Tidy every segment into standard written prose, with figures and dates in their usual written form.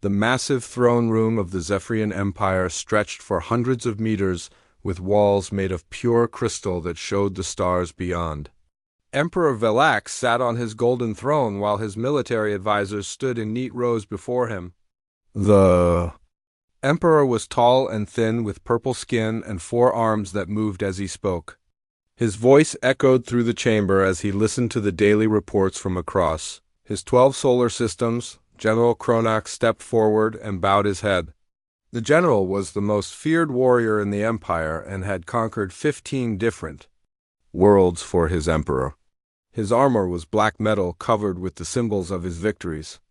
The massive throne room of the Zephyrian Empire stretched for hundreds of meters, with walls made of pure crystal that showed the stars beyond. Emperor Velak sat on his golden throne while his military advisors stood in neat rows before him. The emperor was tall and thin, with purple skin and 4 arms that moved as he spoke. His voice echoed through the chamber as he listened to the daily reports from across his 12 solar systems. General Kronak stepped forward and bowed his head. The general was the most feared warrior in the empire and had conquered 15 different worlds for his emperor. His armor was black metal covered with the symbols of his victories.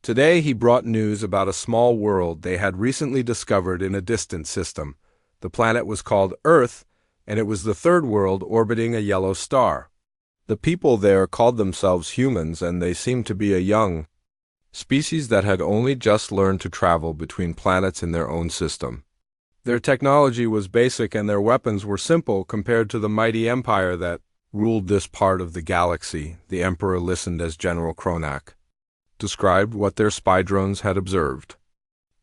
Today he brought news about a small world they had recently discovered in a distant system. The planet was called Earth, and it was the 3rd world orbiting a yellow star. The people there called themselves humans, and they seemed to be a young species that had only just learned to travel between planets in their own system. Their technology was basic and their weapons were simple compared to the mighty empire that ruled this part of the galaxy. The emperor listened as General Kronak described what their spy drones had observed.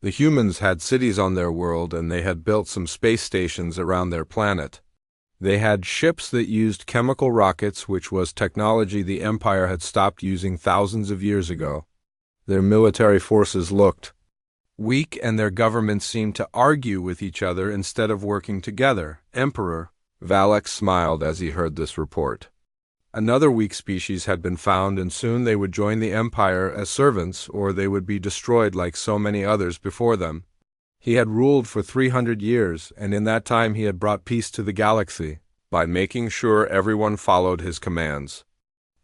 The humans had cities on their world, and they had built some space stations around their planet. They had ships that used chemical rockets, which was technology the empire had stopped using thousands of years ago. Their military forces looked weak, and their governments seemed to argue with each other instead of working together. Emperor Valek smiled as he heard this report. Another weak species had been found, and soon they would join the empire as servants, or they would be destroyed like so many others before them. He had ruled for 300 years, and in that time he had brought peace to the galaxy by making sure everyone followed his commands.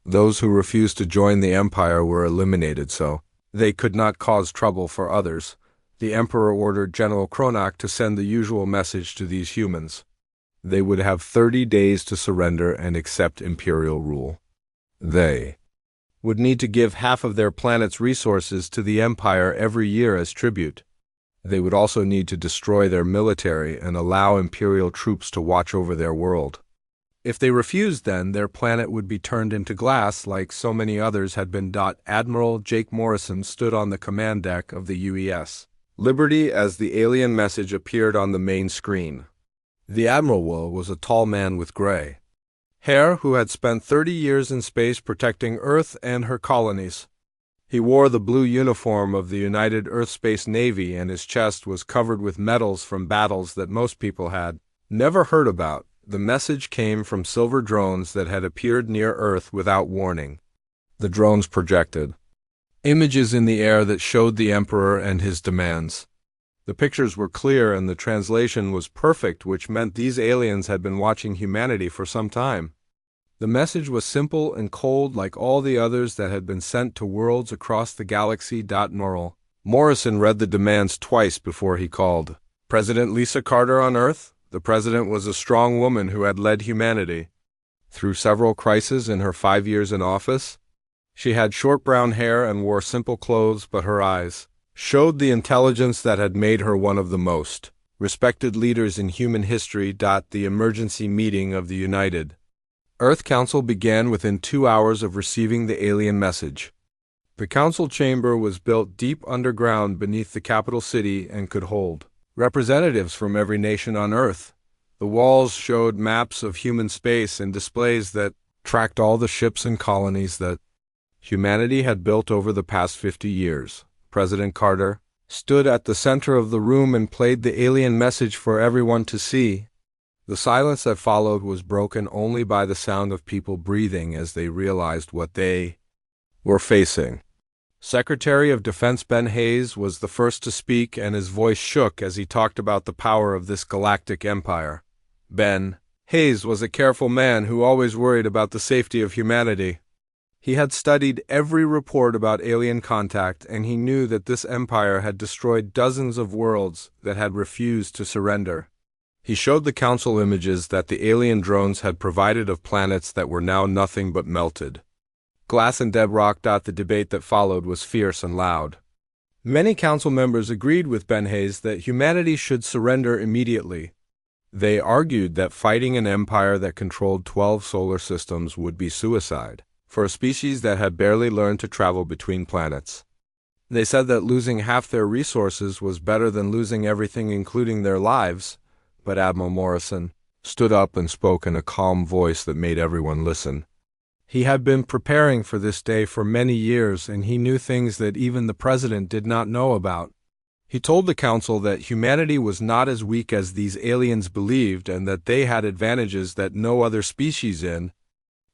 Those who refused to join the empire were eliminated so they could not cause trouble for others. The emperor ordered General Kronak to send the usual message to these humans. They would have 30 days to surrender and accept imperial rule. They would need to give half of their planet's resources to the empire every year as tribute. They would also need to destroy their military and allow imperial troops to watch over their world. If they refused, then their planet would be turned into glass like so many others had been. Admiral Jake Morrison stood on the command deck of the UES Liberty as the alien message appeared on the main screen. The admiral was a tall man with gray hair who had spent 30 years in space protecting Earth and her colonies. He wore the blue uniform of the United Earth Space Navy, and his chest was covered with medals from battles that most people had never heard about. The message came from silver drones that had appeared near Earth without warning. The drones projected images in the air that showed the emperor and his demands. The pictures were clear and the translation was perfect, which meant these aliens had been watching humanity for some time. The message was simple and cold like all the others that had been sent to worlds across the galaxy. Morrison read the demands twice before he called. President Lisa Carter on Earth? The president was a strong woman who had led humanity through several crises in her 5 years in office. She had short brown hair and wore simple clothes, but her eyes showed the intelligence that had made her one of the most respected leaders in human history. The emergency meeting of the United Earth Council began within 2 hours of receiving the alien message. The council chamber was built deep underground beneath the capital city and could hold representatives from every nation on Earth. The walls showed maps of human space and displays that tracked all the ships and colonies that humanity had built over the past 50 years. President Carter stood at the center of the room and played the alien message for everyone to see. The silence that followed was broken only by the sound of people breathing as they realized what they were facing. Secretary of Defense Ben Hayes was the first to speak, and his voice shook as he talked about the power of this galactic empire. Ben Hayes was a careful man who always worried about the safety of humanity. He had studied every report about alien contact, and he knew that this empire had destroyed dozens of worlds that had refused to surrender. He showed the council images that the alien drones had provided of planets that were now nothing but melted glass and dead rock. The debate that followed was fierce and loud. Many council members agreed with Ben Hayes that humanity should surrender immediately. They argued that fighting an empire that controlled 12 solar systems would be suicide for a species that had barely learned to travel between planets. They said that losing half their resources was better than losing everything, including their lives. But Admiral Morrison stood up and spoke in a calm voice that made everyone listen. He had been preparing for this day for many years, and he knew things that even the president did not know about. He told the council that humanity was not as weak as these aliens believed, and that they had advantages that no other species in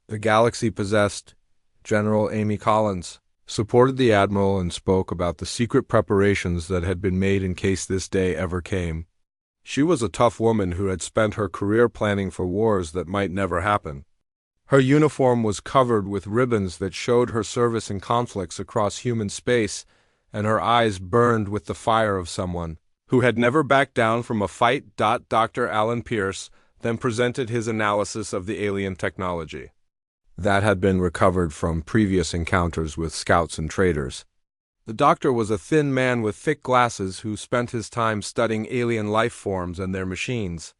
the galaxy possessed. General Amy Collins supported the admiral and spoke about the secret preparations that had been made in case this day ever came. She was a tough woman who had spent her career planning for wars that might never happen. Her uniform was covered with ribbons that showed her service in conflicts across human space, and her eyes burned with the fire of someone who had never backed down from a fight. Dr. Alan Pierce then presented his analysis of the alien technology that had been recovered from previous encounters with scouts and traders. The doctor was a thin man with thick glasses who spent his time studying alien life forms and their machines.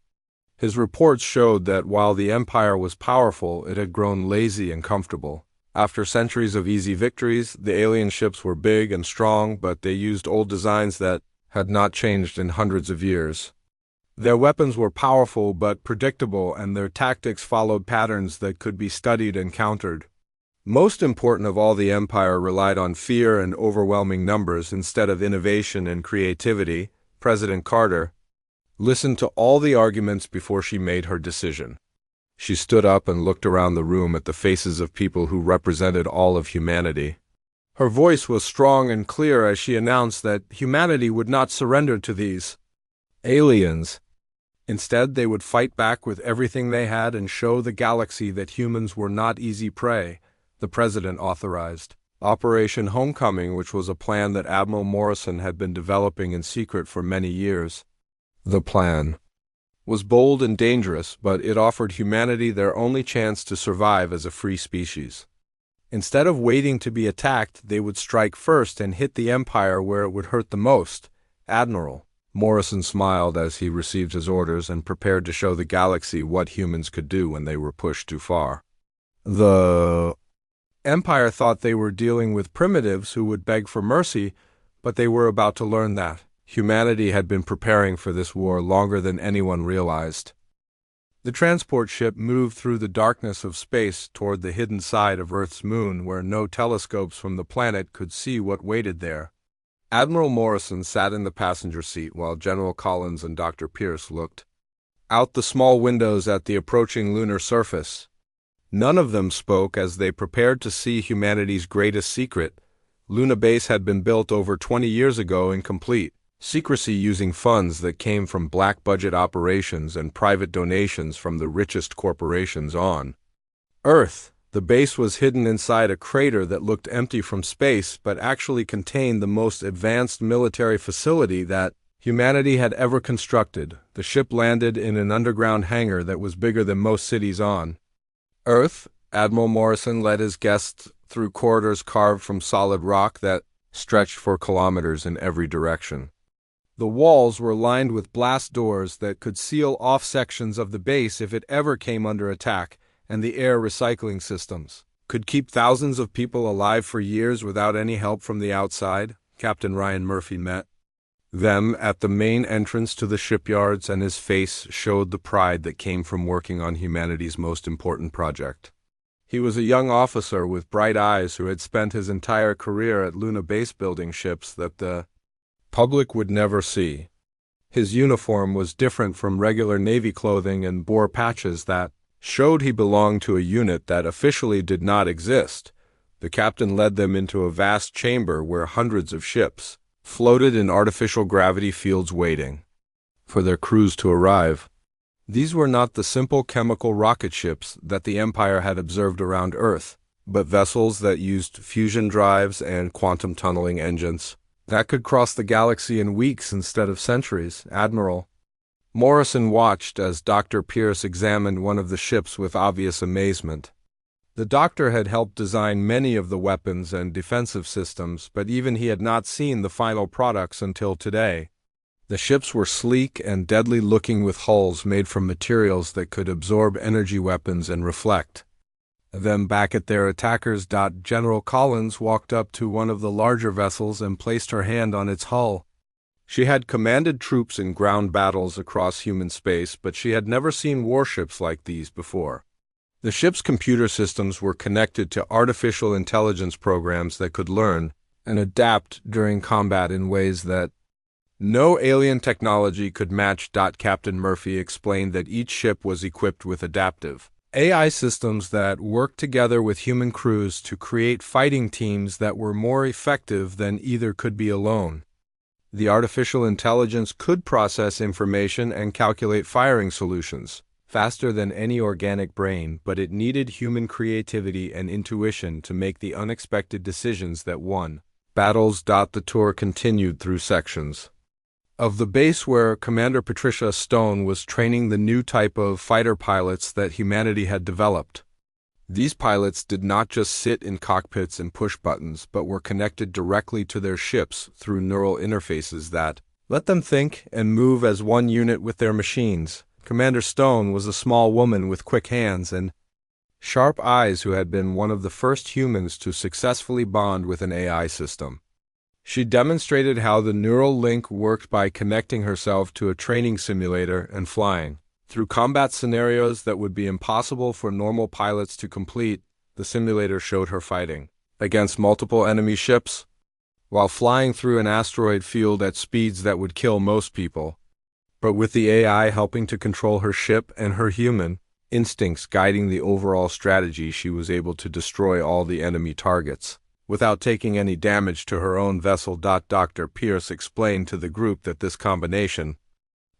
His reports showed that while the Empire was powerful, it had grown lazy and comfortable. After centuries of easy victories, the alien ships were big and strong, but they used old designs that had not changed in hundreds of years. Their weapons were powerful but predictable, and their tactics followed patterns that could be studied and countered. Most important of all, the Empire relied on fear and overwhelming numbers instead of innovation and creativity. President Carter listened to all the arguments before she made her decision. She stood up and looked around the room at the faces of people who represented all of humanity. Her voice was strong and clear as she announced that humanity would not surrender to these aliens. Instead, they would fight back with everything they had and show the galaxy that humans were not easy prey. The president authorized Operation Homecoming, which was a plan that Admiral Morrison had been developing in secret for many years. The plan was bold and dangerous, but it offered humanity their only chance to survive as a free species. Instead of waiting to be attacked, they would strike first and hit the Empire where it would hurt the most. Admiral Morrison smiled as he received his orders and prepared to show the galaxy what humans could do when they were pushed too far. The Empire thought they were dealing with primitives who would beg for mercy, but they were about to learn that humanity had been preparing for this war longer than anyone realized. The transport ship moved through the darkness of space toward the hidden side of Earth's moon, where no telescopes from the planet could see what waited there. Admiral Morrison sat in the passenger seat while General Collins and Dr. Pierce looked out the small windows at the approaching lunar surface. None of them spoke as they prepared to see humanity's greatest secret. Luna Base had been built over 20 years ago in complete secrecy, using funds that came from black-budget operations and private donations from the richest corporations on Earth. The base was hidden inside a crater that looked empty from space, but actually contained the most advanced military facility that humanity had ever constructed. The ship landed in an underground hangar that was bigger than most cities on Earth. Admiral Morrison led his guests through corridors carved from solid rock that stretched for kilometers in every direction. The walls were lined with blast doors that could seal off sections of the base if it ever came under attack, and the air recycling systems could keep thousands of people alive for years without any help from the outside. Captain Ryan Murphy met them at the main entrance to the shipyards, and his face showed the pride that came from working on humanity's most important project. He was a young officer with bright eyes who had spent his entire career at Luna Base building ships that the public would never see. His uniform was different from regular Navy clothing and bore patches that showed he belonged to a unit that officially did not exist. The captain led them into a vast chamber where hundreds of ships floated in artificial gravity fields waiting for their crews to arrive. These were not the simple chemical rocket ships that the Empire had observed around Earth, but vessels that used fusion drives and quantum tunneling engines that could cross the galaxy in weeks instead of centuries. Admiral Morrison watched as Dr. Pierce examined one of the ships with obvious amazement. The doctor had helped design many of the weapons and defensive systems, but even he had not seen the final products until today. The ships were sleek and deadly-looking, with hulls made from materials that could absorb energy weapons and reflect them back at their attackers. General Collins walked up to one of the larger vessels and placed her hand on its hull. She had commanded troops in ground battles across human space, but she had never seen warships like these before. The ship's computer systems were connected to artificial intelligence programs that could learn and adapt during combat in ways that no alien technology could match. Captain Murphy explained that each ship was equipped with adaptive AI systems that worked together with human crews to create fighting teams that were more effective than either could be alone. The artificial intelligence could process information and calculate firing solutions faster than any organic brain, but it needed human creativity and intuition to make the unexpected decisions that won battles. The tour continued through sections of the base where Commander Patricia Stone was training the new type of fighter pilots that humanity had developed. These pilots did not just sit in cockpits and push buttons, but were connected directly to their ships through neural interfaces that let them think and move as one unit with their machines. Commander Stone was a small woman with quick hands and sharp eyes who had been one of the first humans to successfully bond with an AI system. She demonstrated how the neural link worked by connecting herself to a training simulator and flying through combat scenarios that would be impossible for normal pilots to complete. The simulator showed her fighting against multiple enemy ships while flying through an asteroid field at speeds that would kill most people. But with the AI helping to control her ship and her human instincts guiding the overall strategy, she was able to destroy all the enemy targets without taking any damage to her own vessel. Dr. Pierce explained to the group that this combination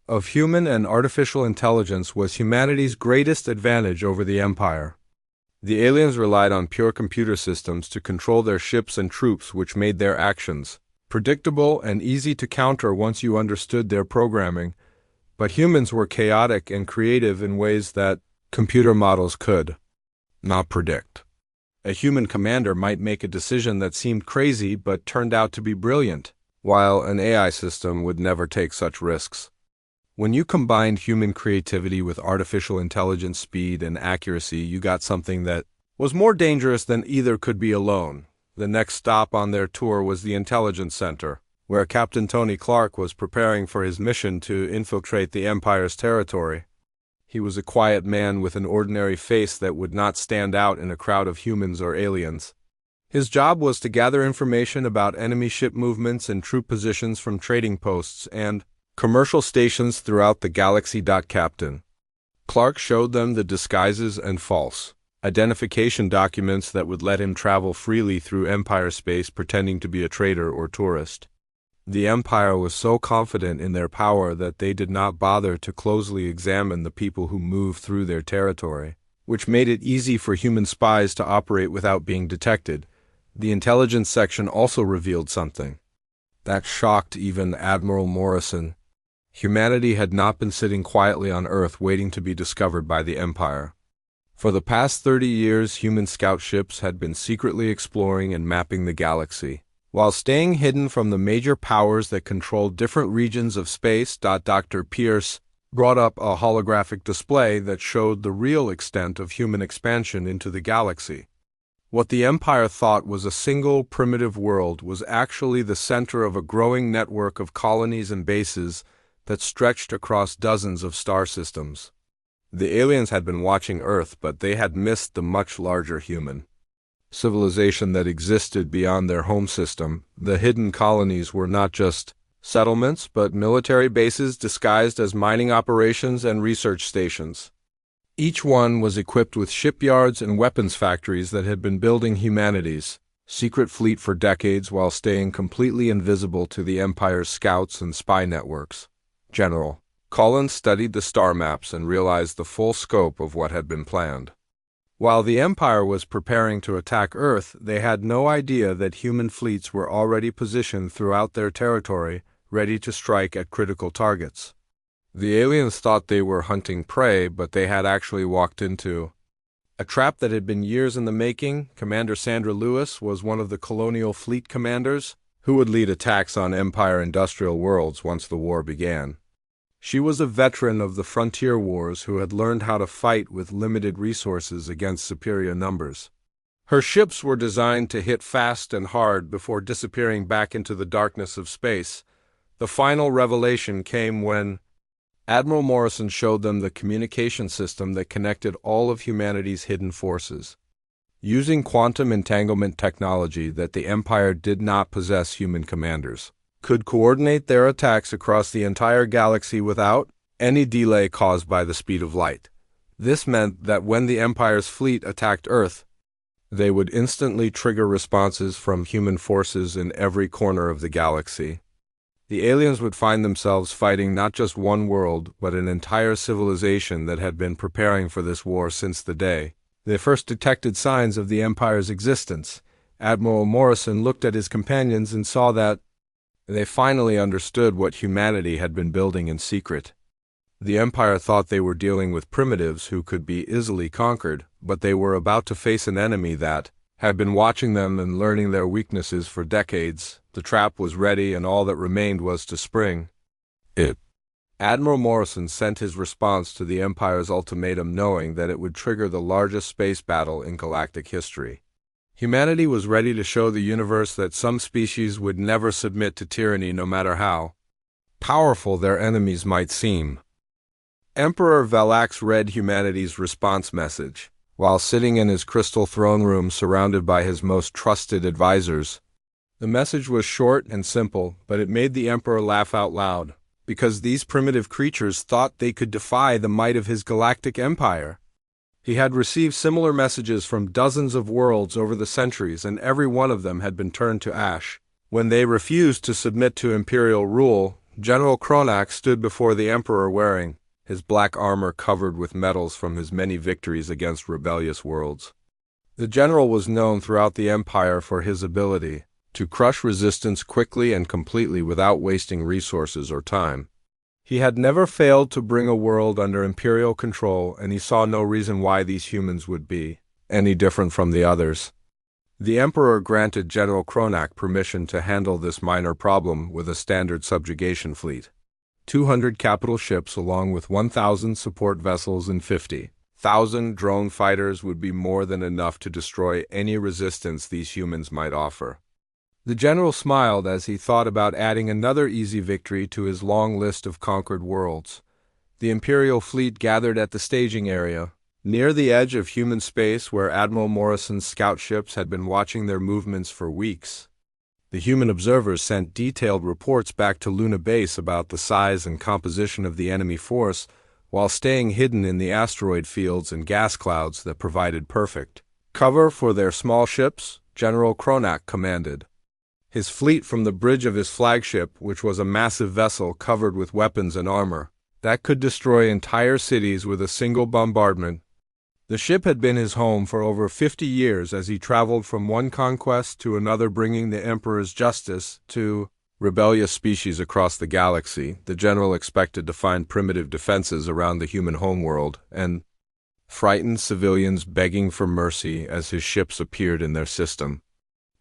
of human and artificial intelligence was humanity's greatest advantage over the Empire. The aliens relied on pure computer systems to control their ships and troops, which made their actions predictable and easy to counter once you understood their programming. But humans were chaotic and creative in ways that computer models could not predict. A human commander might make a decision that seemed crazy but turned out to be brilliant, while an AI system would never take such risks. When you combined human creativity with artificial intelligence speed and accuracy, you got something that was more dangerous than either could be alone. The next stop on their tour was the Intelligence Center, where Captain Tony Clark was preparing for his mission to infiltrate the Empire's territory. He was a quiet man with an ordinary face that would not stand out in a crowd of humans or aliens. His job was to gather information about enemy ship movements and troop positions from trading posts and commercial stations throughout the galaxy. Captain Clark showed them the disguises and false identification documents that would let him travel freely through Empire space pretending to be a trader or tourist. The Empire was so confident in their power that they did not bother to closely examine the people who moved through their territory, which made it easy for human spies to operate without being detected. The intelligence section also revealed something that shocked even Admiral Morrison. Humanity had not been sitting quietly on Earth waiting to be discovered by the Empire. For the past 30 years, human scout ships had been secretly exploring and mapping the galaxy, while staying hidden from the major powers that controlled different regions of space. Dr. Pierce brought up a holographic display that showed the real extent of human expansion into the galaxy. What the Empire thought was a single primitive world was actually the center of a growing network of colonies and bases that stretched across dozens of star systems. The aliens had been watching Earth, but they had missed the much larger human civilization that existed beyond their home system. The hidden colonies were not just settlements, but military bases disguised as mining operations and research stations. Each one was equipped with shipyards and weapons factories that had been building humanity's secret fleet for decades while staying completely invisible to the Empire's scouts and spy networks. General Collins studied the star maps and realized the full scope of what had been planned. While the Empire was preparing to attack Earth, they had no idea that human fleets were already positioned throughout their territory, ready to strike at critical targets. The aliens thought they were hunting prey, but they had actually walked into a trap that had been years in the making. Commander Sandra Lewis was one of the colonial fleet commanders who would lead attacks on Empire industrial worlds once the war began. She was a veteran of the frontier wars who had learned how to fight with limited resources against superior numbers. Her ships were designed to hit fast and hard before disappearing back into the darkness of space. The final revelation came when Admiral Morrison showed them the communication system that connected all of humanity's hidden forces. Using quantum entanglement technology that the Empire did not possess, human commanders could coordinate their attacks across the entire galaxy without any delay caused by the speed of light. This meant that when the Empire's fleet attacked Earth, they would instantly trigger responses from human forces in every corner of the galaxy. The aliens would find themselves fighting not just one world, but an entire civilization that had been preparing for this war since the day they first detected signs of the Empire's existence. Admiral Morrison looked at his companions and saw that they finally understood what humanity had been building in secret. The Empire thought they were dealing with primitives who could be easily conquered, but they were about to face an enemy that had been watching them and learning their weaknesses for decades. The trap was ready, and all that remained was to spring it. Admiral Morrison sent his response to the Empire's ultimatum, knowing that it would trigger the largest space battle in galactic history. Humanity was ready to show the universe that some species would never submit to tyranny, no matter how powerful their enemies might seem. Emperor Valax read humanity's response message while sitting in his crystal throne room surrounded by his most trusted advisors. The message was short and simple, but it made the Emperor laugh out loud, because these primitive creatures thought they could defy the might of his galactic empire. He had received similar messages from dozens of worlds over the centuries, and every one of them had been turned to ash. When they refused to submit to imperial rule, General Kronak stood before the Emperor wearing his black armor covered with medals from his many victories against rebellious worlds. The general was known throughout the Empire for his ability to crush resistance quickly and completely without wasting resources or time. He had never failed to bring a world under imperial control, and he saw no reason why these humans would be any different from the others. The Emperor granted General Kronak permission to handle this minor problem with a standard subjugation fleet. 200 capital ships along with 1,000 support vessels and 50,000 drone fighters would be more than enough to destroy any resistance these humans might offer. The general smiled as he thought about adding another easy victory to his long list of conquered worlds. The Imperial fleet gathered at the staging area, near the edge of human space where Admiral Morrison's scout ships had been watching their movements for weeks. The human observers sent detailed reports back to Luna Base about the size and composition of the enemy force, while staying hidden in the asteroid fields and gas clouds that provided perfect cover for their small ships. General Kronak commanded his fleet from the bridge of his flagship, which was a massive vessel covered with weapons and armor that could destroy entire cities with a single bombardment. The ship had been his home for over 50 years as he traveled from one conquest to another, bringing the Emperor's justice to rebellious species across the galaxy. The general expected to find primitive defenses around the human homeworld and frightened civilians begging for mercy as his ships appeared in their system.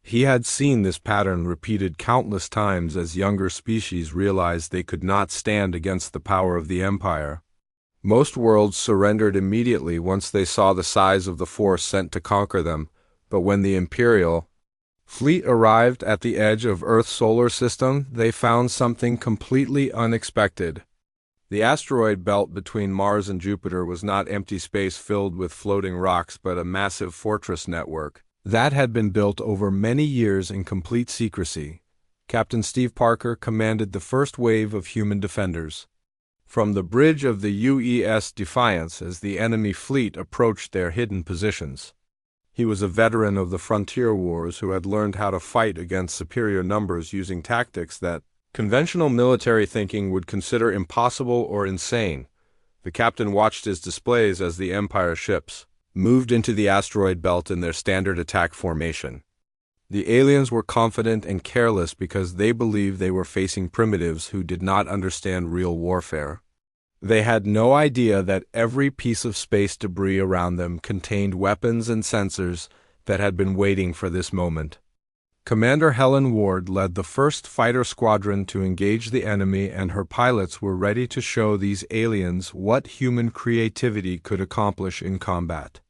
He had seen this pattern repeated countless times as younger species realized they could not stand against the power of the Empire. Most worlds surrendered immediately once they saw the size of the force sent to conquer them, but when the Imperial fleet arrived at the edge of Earth's solar system, they found something completely unexpected. The asteroid belt between Mars and Jupiter was not empty space filled with floating rocks, but a massive fortress network that had been built over many years in complete secrecy. Captain Steve Parker commanded the first wave of human defenders from the bridge of the UES Defiance as the enemy fleet approached their hidden positions. He was a veteran of the frontier wars who had learned how to fight against superior numbers using tactics that conventional military thinking would consider impossible or insane. The captain watched his displays as the Empire ships moved into the asteroid belt in their standard attack formation. The aliens were confident and careless because they believed they were facing primitives who did not understand real warfare. They had no idea that every piece of space debris around them contained weapons and sensors that had been waiting for this moment. Commander Helen Ward led the first fighter squadron to engage the enemy, and her pilots were ready to show these aliens what human creativity could accomplish in combat.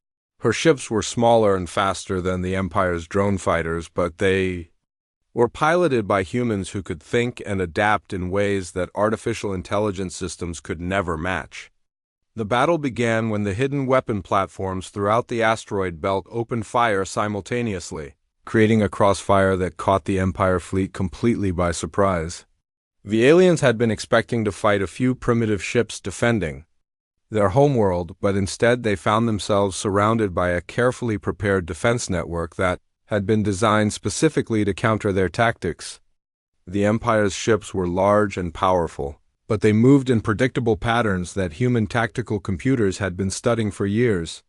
Her ships were smaller and faster than the Empire's drone fighters, but they were piloted by humans who could think and adapt in ways that artificial intelligence systems could never match. The battle began when the hidden weapon platforms throughout the asteroid belt opened fire simultaneously, creating a crossfire that caught the Empire fleet completely by surprise. The aliens had been expecting to fight a few primitive ships defending their homeworld, but instead they found themselves surrounded by a carefully prepared defense network that had been designed specifically to counter their tactics. The Empire's ships were large and powerful, but they moved in predictable patterns that human tactical computers had been studying for years.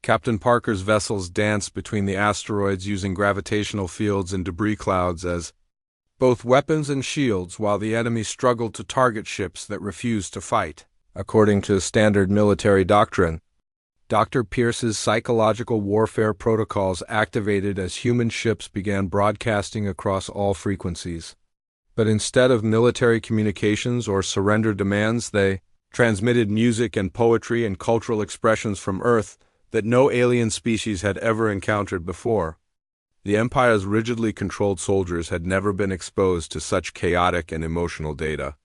Captain Parker's vessels danced between the asteroids using gravitational fields and debris clouds as both weapons and shields, while the enemy struggled to target ships that refused to fight. According to standard military doctrine, Dr. Pierce's psychological warfare protocols activated as human ships began broadcasting across all frequencies. But instead of military communications or surrender demands, they transmitted music and poetry and cultural expressions from Earth that no alien species had ever encountered before. The Empire's rigidly controlled soldiers had never been exposed to such chaotic and emotional data.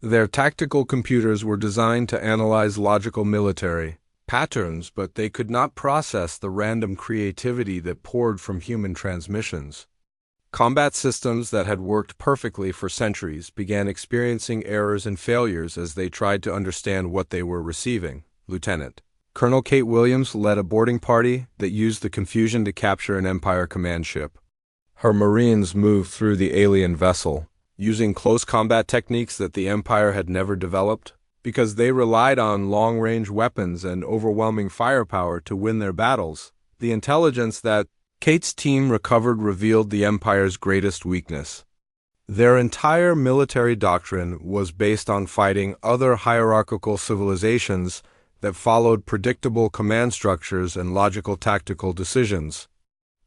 Their tactical computers were designed to analyze logical military patterns, but they could not process the random creativity that poured from human transmissions. Combat systems that had worked perfectly for centuries began experiencing errors and failures as they tried to understand what they were receiving. Lieutenant Colonel Kate Williams led a boarding party that used the confusion to capture an Empire command ship. Her Marines moved through the alien vessel, using close combat techniques that the Empire had never developed, because they relied on long-range weapons and overwhelming firepower to win their battles. The intelligence that Kate's team recovered revealed the Empire's greatest weakness. Their entire military doctrine was based on fighting other hierarchical civilizations that followed predictable command structures and logical tactical decisions.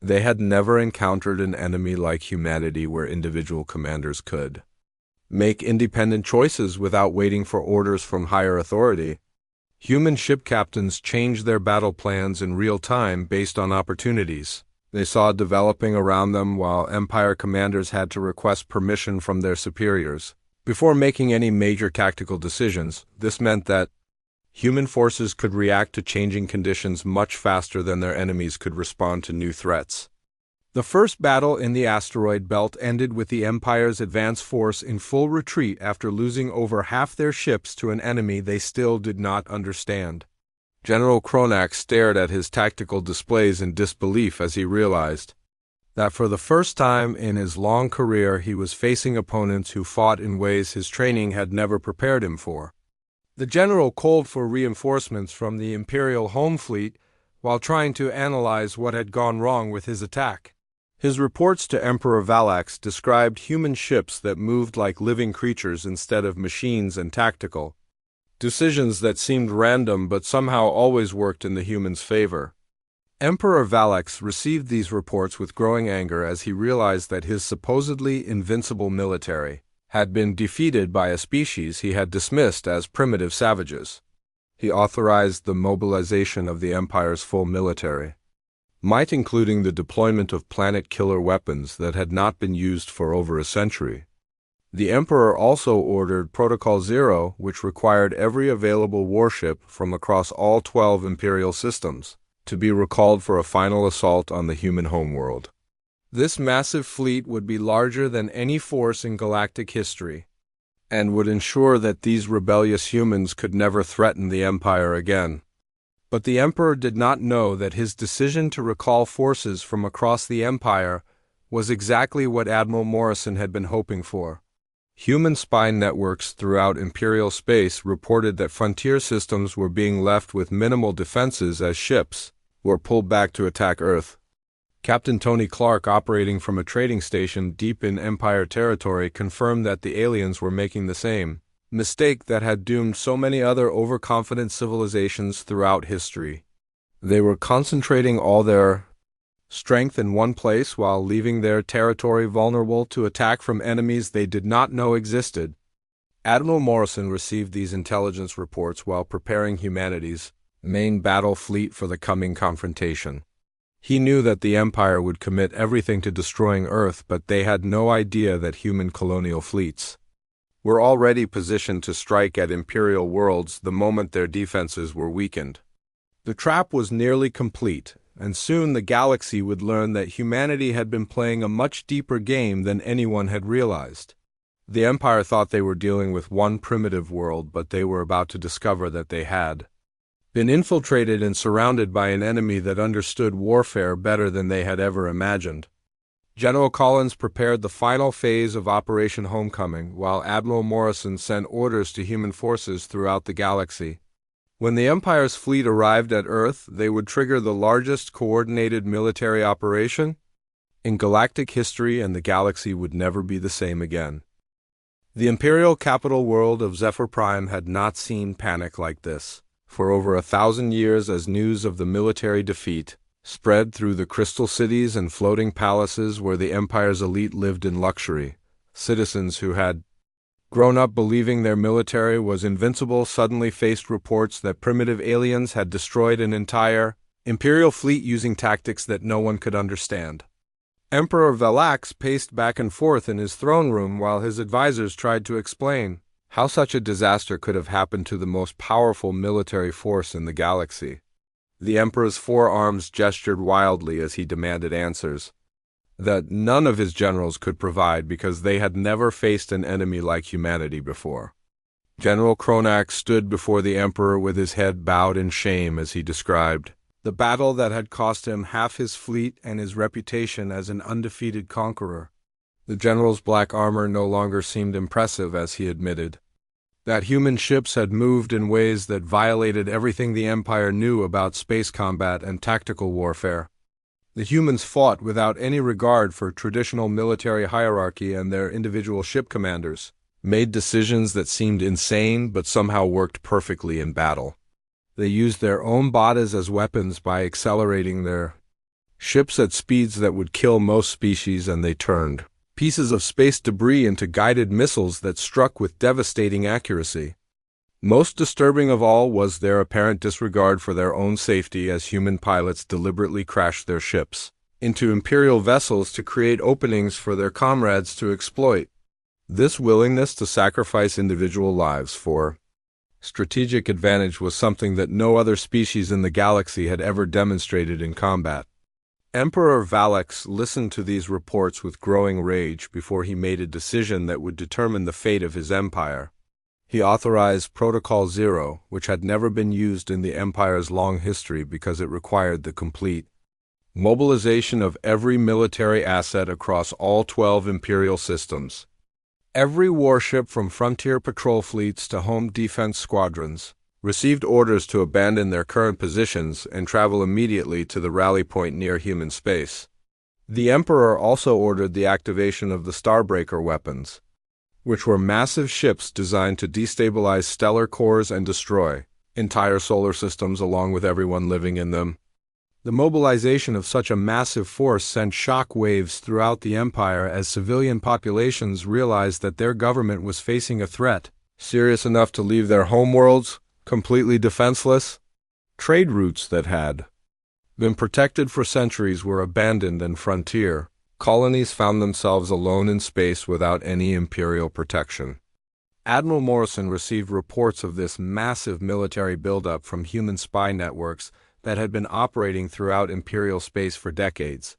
They had never encountered an enemy like humanity where individual commanders could make independent choices without waiting for orders from higher authority. Human ship captains changed their battle plans in real time based on opportunities they saw developing around them, while Empire commanders had to request permission from their superiors before making any major tactical decisions. This meant that human forces could react to changing conditions much faster than their enemies could respond to new threats. The first battle in the asteroid belt ended with the Empire's advance force in full retreat after losing over half their ships to an enemy they still did not understand. General Kronak stared at his tactical displays in disbelief as he realized that for the first time in his long career he was facing opponents who fought in ways his training had never prepared him for. The general called for reinforcements from the Imperial Home Fleet while trying to analyze what had gone wrong with his attack. His reports to Emperor Valax described human ships that moved like living creatures instead of machines, and tactical decisions that seemed random but somehow always worked in the humans' favor. Emperor Valax received these reports with growing anger as he realized that his supposedly invincible military had been defeated by a species he had dismissed as primitive savages. He authorized the mobilization of the Empire's full military might, including the deployment of planet-killer weapons that had not been used for over a century. The Emperor also ordered Protocol Zero, which required every available warship from across all 12 Imperial systems to be recalled for a final assault on the human homeworld. This massive fleet would be larger than any force in galactic history, and would ensure that these rebellious humans could never threaten the Empire again. But the Emperor did not know that his decision to recall forces from across the Empire was exactly what Admiral Morrison had been hoping for. Human spy networks throughout Imperial space reported that frontier systems were being left with minimal defenses as ships were pulled back to attack Earth. Captain Tony Clark, operating from a trading station deep in Empire territory, confirmed that the aliens were making the same mistake that had doomed so many other overconfident civilizations throughout history. They were concentrating all their strength in one place while leaving their territory vulnerable to attack from enemies they did not know existed. Admiral Morrison received these intelligence reports while preparing humanity's main battle fleet for the coming confrontation. He knew that the Empire would commit everything to destroying Earth, but they had no idea that human colonial fleets were already positioned to strike at Imperial worlds the moment their defenses were weakened. The trap was nearly complete, and soon the galaxy would learn that humanity had been playing a much deeper game than anyone had realized. The Empire thought they were dealing with one primitive world, but they were about to discover that they had been infiltrated and surrounded by an enemy that understood warfare better than they had ever imagined. General Collins prepared the final phase of Operation Homecoming, while Admiral Morrison sent orders to human forces throughout the galaxy. When the Empire's fleet arrived at Earth, they would trigger the largest coordinated military operation in galactic history, and the galaxy would never be the same again. The Imperial capital world of Zephyr Prime had not seen panic like this for over 1,000 years, as news of the military defeat spread through the crystal cities and floating palaces where the Empire's elite lived in luxury. Citizens who had grown up believing their military was invincible suddenly faced reports that primitive aliens had destroyed an entire Imperial fleet using tactics that no one could understand. Emperor Velax paced back and forth in his throne room while his advisors tried to explain how such a disaster could have happened to the most powerful military force in the galaxy. The Emperor's forearms gestured wildly as he demanded answers that none of his generals could provide because they had never faced an enemy like humanity before. General Kronak stood before the Emperor with his head bowed in shame as he described the battle that had cost him half his fleet and his reputation as an undefeated conqueror. The general's black armor no longer seemed impressive as he admitted that human ships had moved in ways that violated everything the Empire knew about space combat and tactical warfare. The humans fought without any regard for traditional military hierarchy, and their individual ship commanders made decisions that seemed insane but somehow worked perfectly in battle. They used their own bodies as weapons by accelerating their ships at speeds that would kill most species, and they turned pieces of space debris into guided missiles that struck with devastating accuracy. Most disturbing of all was their apparent disregard for their own safety, as human pilots deliberately crashed their ships into Imperial vessels to create openings for their comrades to exploit. This willingness to sacrifice individual lives for strategic advantage was something that no other species in the galaxy had ever demonstrated in combat. Emperor Velax listened to these reports with growing rage before he made a decision that would determine the fate of his empire. He authorized Protocol Zero, which had never been used in the Empire's long history because it required the complete mobilization of every military asset across all 12 Imperial systems. Every warship, from frontier patrol fleets to home defense squadrons, received orders to abandon their current positions and travel immediately to the rally point near human space. The Emperor also ordered the activation of the Starbreaker weapons, which were massive ships designed to destabilize stellar cores and destroy entire solar systems along with everyone living in them. The mobilization of such a massive force sent shock waves throughout the Empire as civilian populations realized that their government was facing a threat serious enough to leave their homeworlds completely defenseless. Trade routes that had been protected for centuries were abandoned, and frontier colonies found themselves alone in space without any Imperial protection. Admiral Morrison received reports of this massive military buildup from human spy networks that had been operating throughout Imperial space for decades.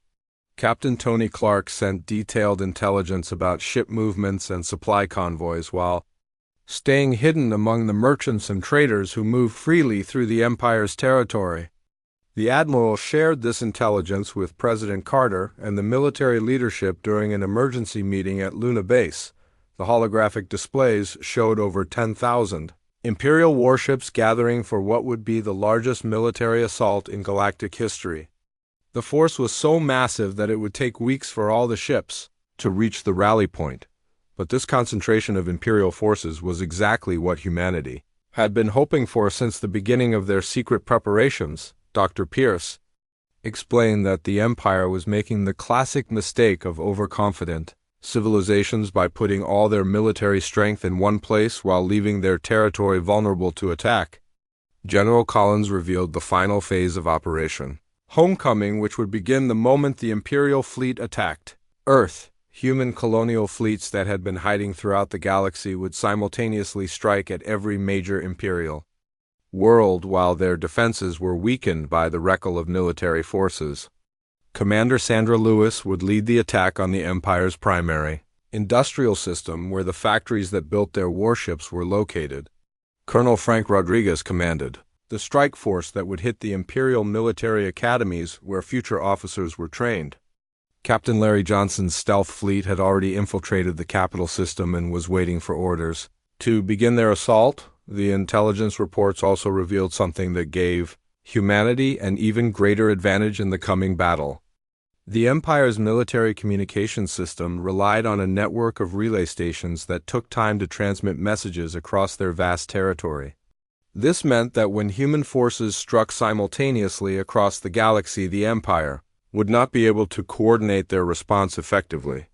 Captain Tony Clark sent detailed intelligence about ship movements and supply convoys while staying hidden among the merchants and traders who moved freely through the Empire's territory. The Admiral shared this intelligence with President Carter and the military leadership during an emergency meeting at Luna Base. The holographic displays showed over 10,000 Imperial warships gathering for what would be the largest military assault in galactic history. The force was so massive that it would take weeks for all the ships to reach the rally point. But this concentration of Imperial forces was exactly what humanity had been hoping for since the beginning of their secret preparations. Dr. Pierce explained that the Empire was making the classic mistake of overconfident civilizations by putting all their military strength in one place while leaving their territory vulnerable to attack. General Collins revealed the final phase of Operation Homecoming, which would begin the moment the Imperial fleet attacked Earth. Human colonial fleets that had been hiding throughout the galaxy would simultaneously strike at every major Imperial world while their defenses were weakened by the recall of military forces. Commander Sandra Lewis would lead the attack on the Empire's primary industrial system, where the factories that built their warships were located. Colonel Frank Rodriguez commanded the strike force that would hit the Imperial military academies where future officers were trained. Captain Larry Johnson's stealth fleet had already infiltrated the capital system and was waiting for orders to begin their assault. The intelligence reports also revealed something that gave humanity an even greater advantage in the coming battle. The Empire's military communications system relied on a network of relay stations that took time to transmit messages across their vast territory. This meant that when human forces struck simultaneously across the galaxy, the Empire would not be able to coordinate their response effectively.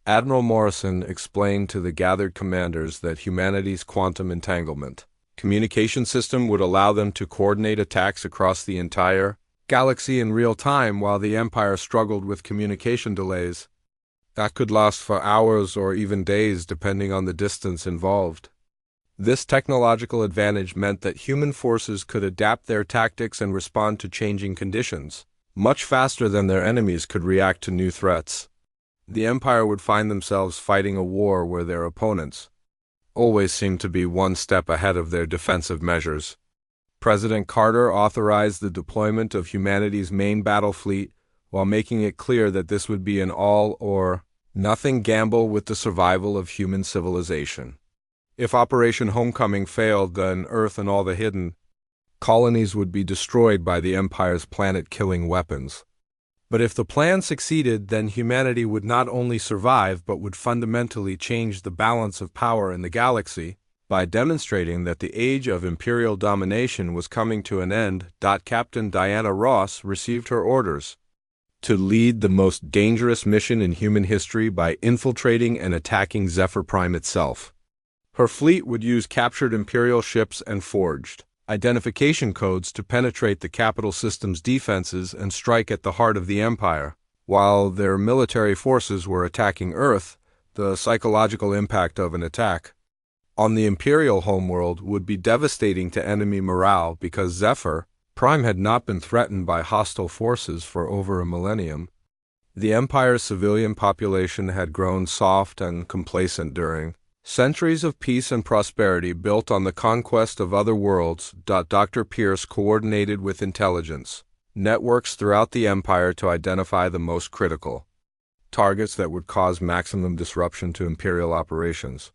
Admiral Morrison explained to the gathered commanders that humanity's quantum entanglement communication system would allow them to coordinate attacks across the entire galaxy in real time while the Empire struggled with communication delays that could last for hours or even days depending on the distance involved. This technological advantage meant that human forces could adapt their tactics and respond to changing conditions much faster than their enemies could react to new threats. The Empire would find themselves fighting a war where their opponents always seemed to be one step ahead of their defensive measures. President Carter authorized the deployment of humanity's main battle fleet while making it clear that this would be an all-or-nothing gamble with the survival of human civilization. If Operation Homecoming failed, then Earth and all the hidden colonies would be destroyed by the Empire's planet-killing weapons. But if the plan succeeded, then humanity would not only survive but would fundamentally change the balance of power in the galaxy by demonstrating that the age of imperial domination was coming to an end. Captain Diana Ross received her orders to lead the most dangerous mission in human history by infiltrating and attacking Zephyr Prime itself. Her fleet would use captured imperial ships and forged identification codes to penetrate the capital system's defenses and strike at the heart of the Empire. While their military forces were attacking Earth, the psychological impact of an attack on the Imperial homeworld would be devastating to enemy morale because Zephyr Prime had not been threatened by hostile forces for over a millennium. The Empire's civilian population had grown soft and complacent during centuries of peace and prosperity built on the conquest of other worlds. Dr. Pierce coordinated with intelligence networks throughout the Empire to identify the most critical targets that would cause maximum disruption to Imperial operations.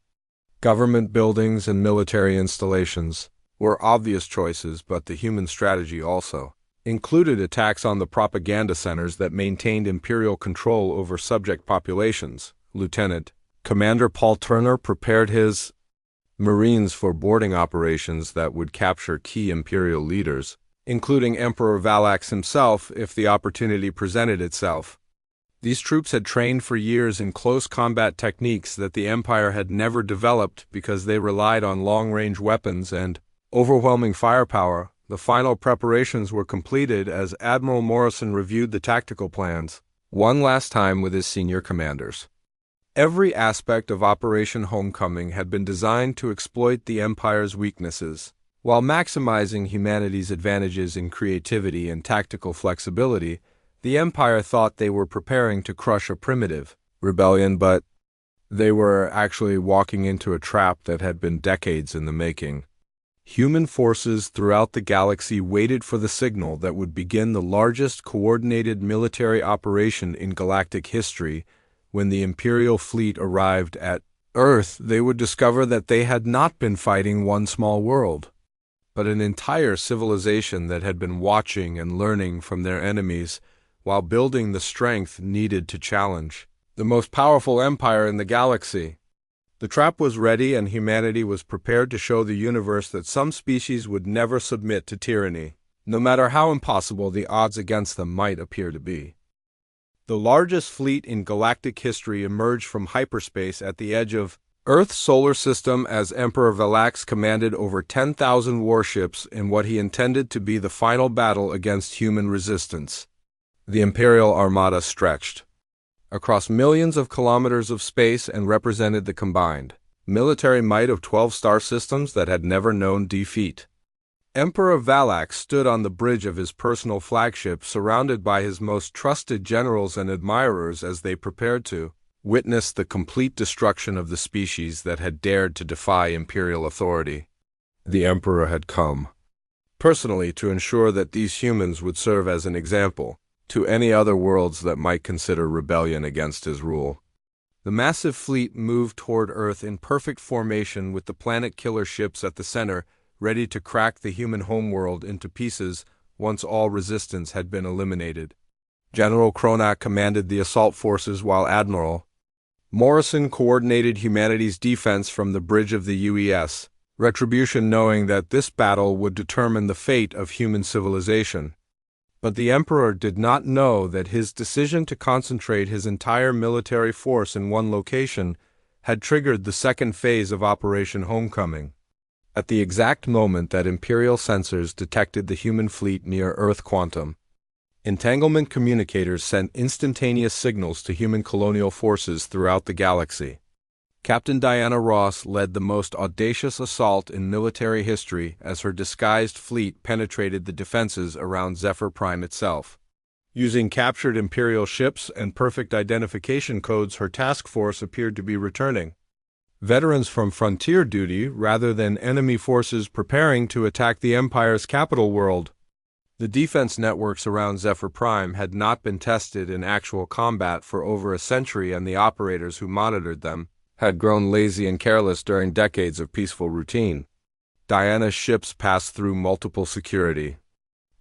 Government buildings and military installations were obvious choices, but the human strategy also included attacks on the propaganda centers that maintained Imperial control over subject populations. Lieutenant Commander Paul Turner prepared his Marines for boarding operations that would capture key Imperial leaders, including Emperor Valax himself if the opportunity presented itself. These troops had trained for years in close combat techniques that the Empire had never developed because they relied on long-range weapons and overwhelming firepower. The final preparations were completed as Admiral Morrison reviewed the tactical plans one last time with his senior commanders. Every aspect of Operation Homecoming had been designed to exploit the Empire's weaknesses, while maximizing humanity's advantages in creativity and tactical flexibility. The Empire thought they were preparing to crush a primitive rebellion, but they were actually walking into a trap that had been decades in the making. Human forces throughout the galaxy waited for the signal that would begin the largest coordinated military operation in galactic history. When the Imperial fleet arrived at Earth, they would discover that they had not been fighting one small world, but an entire civilization that had been watching and learning from their enemies while building the strength needed to challenge the most powerful empire in the galaxy. The trap was ready, and humanity was prepared to show the universe that some species would never submit to tyranny. no matter how impossible the odds against them might appear to be. The largest fleet in galactic history emerged from hyperspace at the edge of Earth's solar system as Emperor Valax commanded over 10,000 warships in what he intended to be the final battle against human resistance. The Imperial Armada stretched across millions of kilometers of space and represented the combined military might of 12 star systems that had never known defeat. Emperor Valax stood on the bridge of his personal flagship surrounded by his most trusted generals and admirers as they prepared to witness the complete destruction of the species that had dared to defy imperial authority. The Emperor had come personally to ensure that these humans would serve as an example to any other worlds that might consider rebellion against his rule. The massive fleet moved toward Earth in perfect formation with the planet killer ships at the center, ready to crack the human homeworld into pieces once all resistance had been eliminated. General Cronak commanded the assault forces while Admiral Morrison coordinated humanity's defense from the bridge of the UES, Retribution knowing that this battle would determine the fate of human civilization. But the Emperor did not know that his decision to concentrate his entire military force in one location had triggered the second phase of Operation Homecoming. At the exact moment that Imperial sensors detected the human fleet near Earth Quantum, entanglement communicators sent instantaneous signals to human colonial forces throughout the galaxy. Captain Diana Ross led the most audacious assault in military history as her disguised fleet penetrated the defenses around Zephyr Prime itself. Using captured Imperial ships and perfect identification codes, her task force appeared to be returning veterans from frontier duty rather than enemy forces preparing to attack the Empire's capital world. The defense networks around Zephyr Prime had not been tested in actual combat for over a century, and the operators who monitored them had grown lazy and careless during decades of peaceful routine. Diana's ships passed through multiple security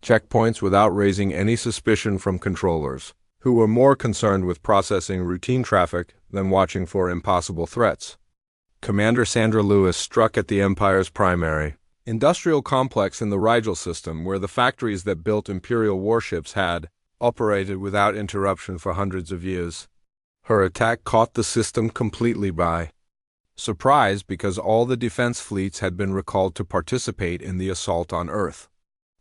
checkpoints without raising any suspicion from controllers, who were more concerned with processing routine traffic than watching for impossible threats. Commander Sandra Lewis struck at the Empire's primary industrial complex in the Rigel system, where the factories that built Imperial warships had operated without interruption for hundreds of years. Her attack caught the system completely by surprise because all the defense fleets had been recalled to participate in the assault on Earth.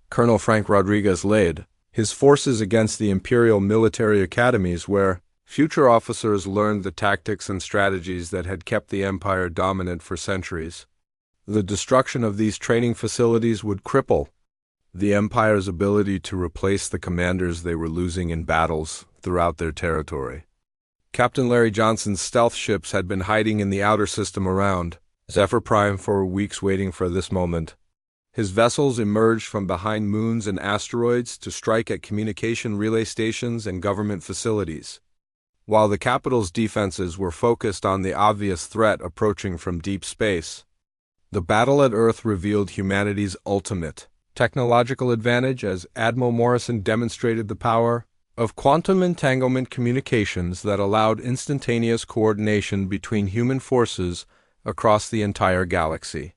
Colonel Frank Rodriguez led his forces against the Imperial military academies, where future officers learned the tactics and strategies that had kept the Empire dominant for centuries. The destruction of these training facilities would cripple the Empire's ability to replace the commanders they were losing in battles throughout their territory. Captain Larry Johnson's stealth ships had been hiding in the outer system around Zephyr Prime for weeks, waiting for this moment. His vessels emerged from behind moons and asteroids to strike at communication relay stations and government facilities, while the capital's defenses were focused on the obvious threat approaching from deep space. The battle at Earth revealed humanity's ultimate technological advantage as Admiral Morrison demonstrated the power of quantum entanglement communications that allowed instantaneous coordination between human forces across the entire galaxy.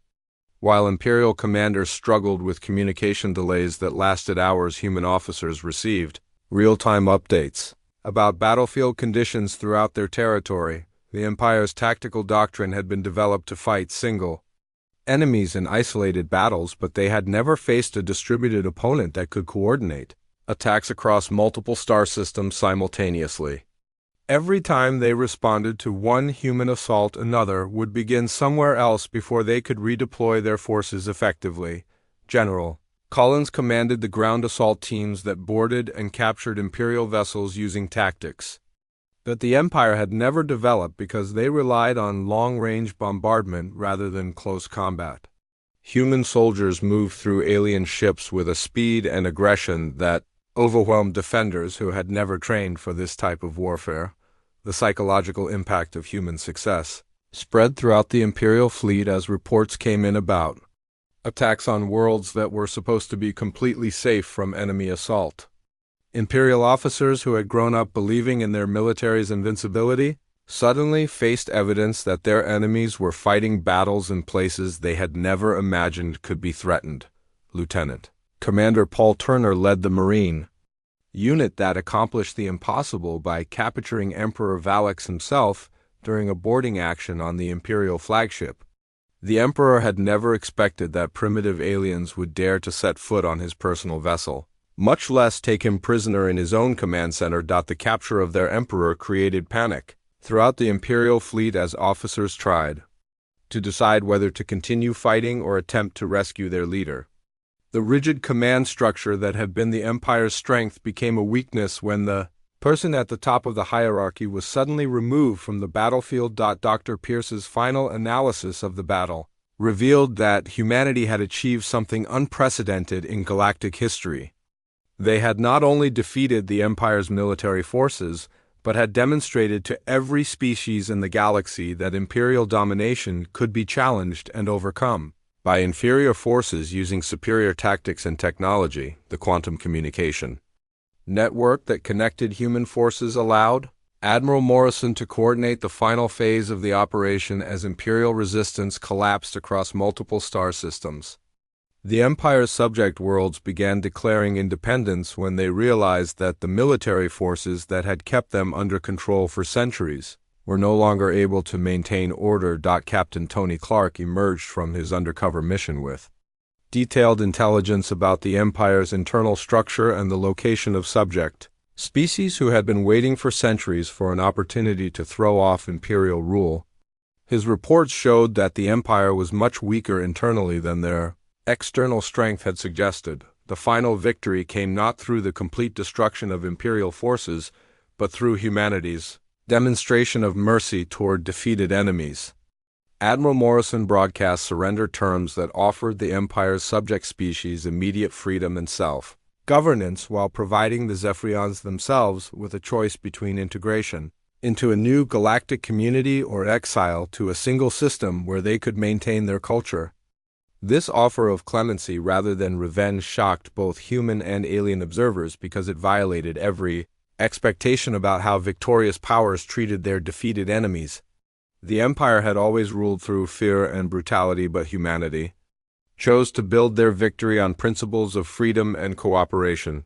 While Imperial commanders struggled with communication delays that lasted hours, human officers received real-time updates about battlefield conditions throughout their territory. The Empire's tactical doctrine had been developed to fight single enemies in isolated battles, but they had never faced a distributed opponent that could coordinate attacks across multiple star systems simultaneously. Every time they responded to one human assault, another would begin somewhere else before they could redeploy their forces effectively. General Collins commanded the ground assault teams that boarded and captured Imperial vessels using tactics that the Empire had never developed because they relied on long-range bombardment rather than close combat. Human soldiers moved through alien ships with a speed and aggression that overwhelmed defenders who had never trained for this type of warfare. The psychological impact of human success spread throughout the Imperial fleet as reports came in about attacks on worlds that were supposed to be completely safe from enemy assault. Imperial officers who had grown up believing in their military's invincibility suddenly faced evidence that their enemies were fighting battles in places they had never imagined could be threatened. Lieutenant Commander Paul Turner led the Marine unit that accomplished the impossible by capturing Emperor Valak himself during a boarding action on the Imperial flagship. The Emperor had never expected that primitive aliens would dare to set foot on his personal vessel, much less take him prisoner in his own command center. The capture of their Emperor created panic throughout the Imperial fleet as officers tried to decide whether to continue fighting or attempt to rescue their leader. The rigid command structure that had been the Empire's strength became a weakness when the person at the top of the hierarchy was suddenly removed from the battlefield. Dr. Pierce's final analysis of the battle revealed that humanity had achieved something unprecedented in galactic history. They had not only defeated the Empire's military forces, but had demonstrated to every species in the galaxy that Imperial domination could be challenged and overcome by inferior forces using superior tactics and technology. The quantum communication network that connected human forces allowed Admiral Morrison to coordinate the final phase of the operation as Imperial resistance collapsed across multiple star systems. The Empire's subject worlds began declaring independence when they realized that the military forces that had kept them under control for centuries were no longer able to maintain order. Captain Tony Clark emerged from his undercover mission with detailed intelligence about the Empire's internal structure and the location of subject species who had been waiting for centuries for an opportunity to throw off Imperial rule. His reports showed that the Empire was much weaker internally than their external strength had suggested. The final victory came not through the complete destruction of Imperial forces, but through humanity's demonstration of mercy toward defeated enemies. Admiral Morrison broadcast surrender terms that offered the Empire's subject species immediate freedom and self-governance while providing the Zephyrians themselves with a choice between integration into a new galactic community or exile to a single system where they could maintain their culture. This offer of clemency rather than revenge shocked both human and alien observers because it violated every expectation about how victorious powers treated their defeated enemies. The Empire had always ruled through fear and brutality, but humanity chose to build their victory on principles of freedom and cooperation.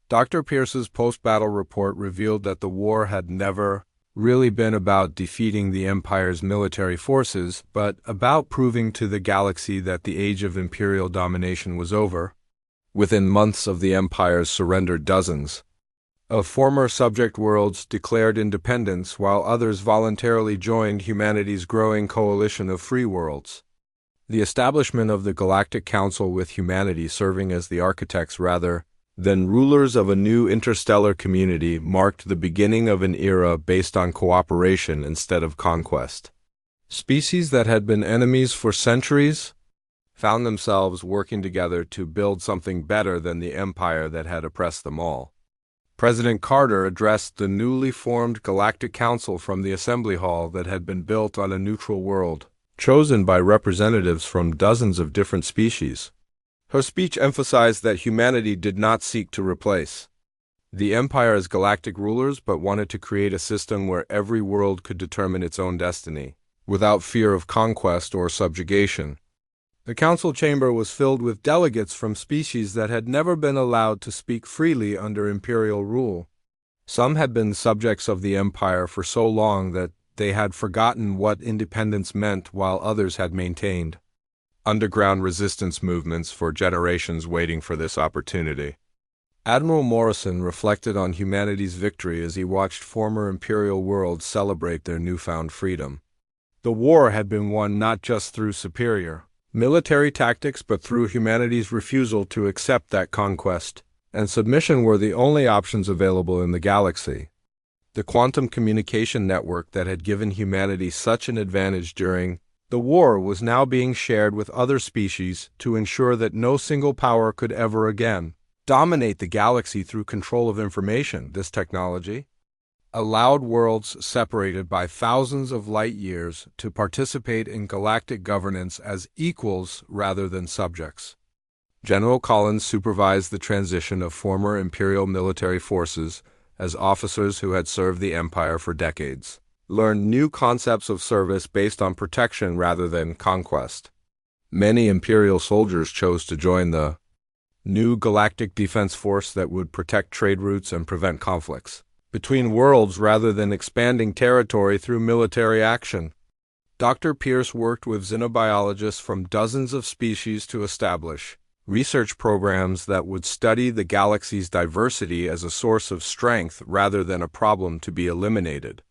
Dr. Pierce's post-battle report revealed that the war had never really been about defeating the Empire's military forces, but about proving to the galaxy that the age of Imperial domination was over. Within months of the Empire's surrender, dozens of former subject worlds declared independence, while others voluntarily joined humanity's growing coalition of free worlds. The establishment of the Galactic Council, with humanity serving as the architects rather than rulers of a new interstellar community, marked the beginning of an era based on cooperation instead of conquest. Species that had been enemies for centuries found themselves working together to build something better than the empire that had oppressed them all. President Carter addressed the newly formed Galactic Council from the assembly hall that had been built on a neutral world, chosen by representatives from dozens of different species. Her speech emphasized that humanity did not seek to replace the Empire as galactic rulers, but wanted to create a system where every world could determine its own destiny, without fear of conquest or subjugation. The council chamber was filled with delegates from species that had never been allowed to speak freely under imperial rule. Some had been subjects of the Empire for so long that they had forgotten what independence meant, while others had maintained underground resistance movements for generations, waiting for this opportunity. Admiral Morrison reflected on humanity's victory as he watched former imperial worlds celebrate their newfound freedom. The war had been won not just through superior military tactics, but through humanity's refusal to accept that conquest and submission were the only options available in the galaxy. The quantum communication network that had given humanity such an advantage during the war was now being shared with other species to ensure that no single power could ever again dominate the galaxy through control of information. This technology allowed worlds separated by thousands of light years to participate in galactic governance as equals rather than subjects. General Collins supervised the transition of former imperial military forces as officers who had served the Empire for decades learned new concepts of service based on protection rather than conquest. Many imperial soldiers chose to join the New galactic defense force that would protect trade routes and prevent conflicts between worlds rather than expanding territory through military action. Dr. Pierce worked with xenobiologists from dozens of species to establish research programs that would study the galaxy's diversity as a source of strength rather than a problem to be eliminated.